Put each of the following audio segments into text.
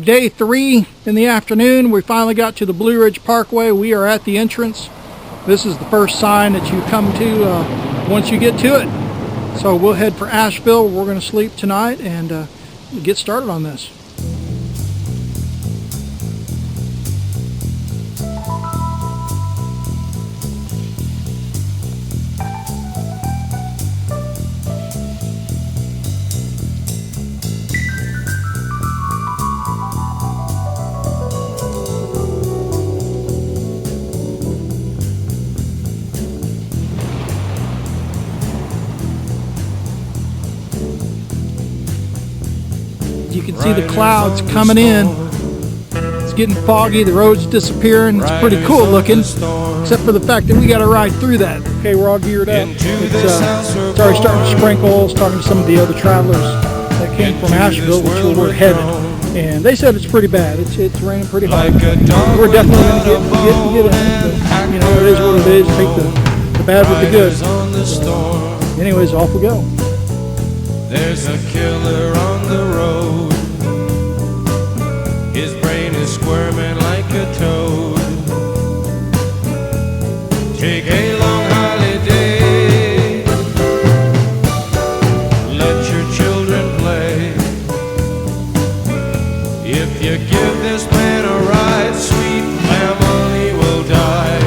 Day 3 in the afternoon. We finally got to the Blue Ridge Parkway. We are at the entrance. This is the first sign that you come to once you get to it. So we'll head for Asheville. We're going to sleep tonight and get started on this. You can see the clouds coming in. It's getting foggy, the road's disappearing. It's pretty cool looking, except for the fact that we got to ride through that. Okay, we're all geared up. It's already starting to sprinkle. I was talking to some of the other travelers that came from Asheville, which we're headed, and they said it's pretty bad. It's raining pretty hard. We're definitely going to get in, but you know, it is what it is. Take the bad with the good. So, anyways, off we go. There's a killer on the road. His brain is squirming like a toad. Take a long holiday. Let your children play. If you give this man a ride, sweet family will die.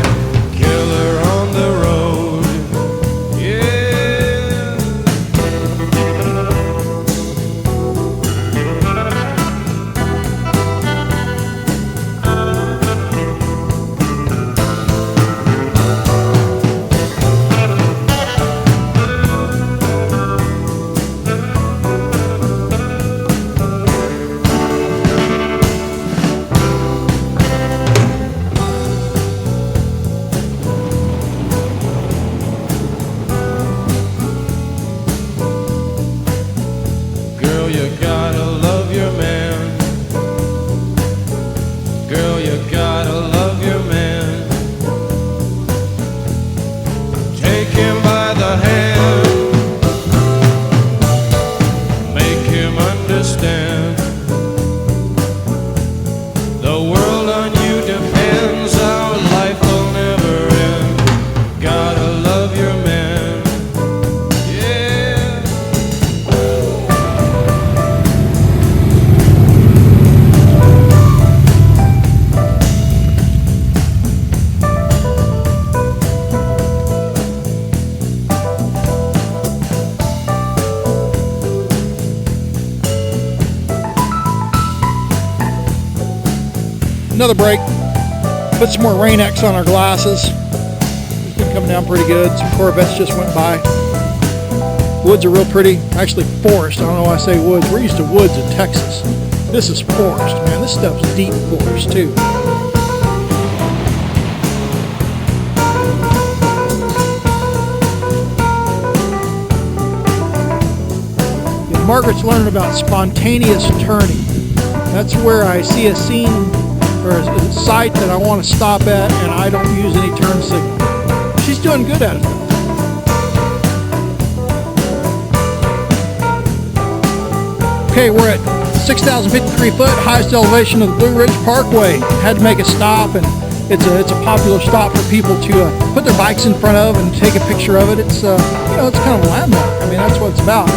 Killer on the road. Yeah. Girl, you gotta love your man. Girl, you gotta love your man. Take him by the hand. Make him understand. The world on you depends. Our life will never end. Gotta love your man. Yeah. Another break. Put some more Rain-X on our glasses. It's been coming down pretty good. Some Corvettes just went by. Woods are real pretty. Actually forest. I don't know why I say woods. We're used to woods in Texas. This is forest, man. This stuff's deep forest too. Yeah, Margaret's learning about spontaneous turning. That's where I see a scene or a site that I want to stop at and I don't use any turn signal. She's doing good at it though. Okay, we're at 6,053 foot, highest elevation of the Blue Ridge Parkway. Had to make a stop, and it's a popular stop for people to put their bikes in front of and take a picture of it. It's you know, it's kind of a landmark. I mean, that's what it's about.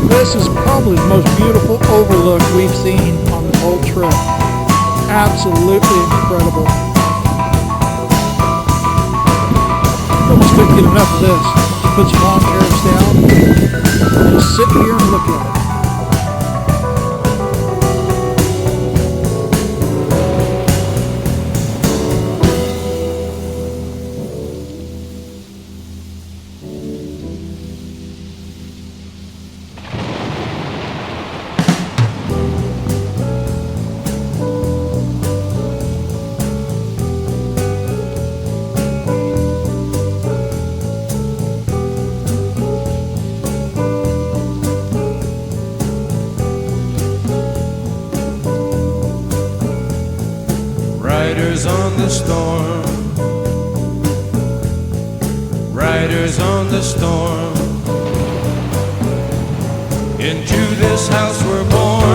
This is probably the most beautiful overlook we've seen on the whole trip. Absolutely incredible. Almost couldn't get enough of this. Put some lawn chairs down, just sit here and look at it. on the storm. Riders on the storm. Into this house we're born.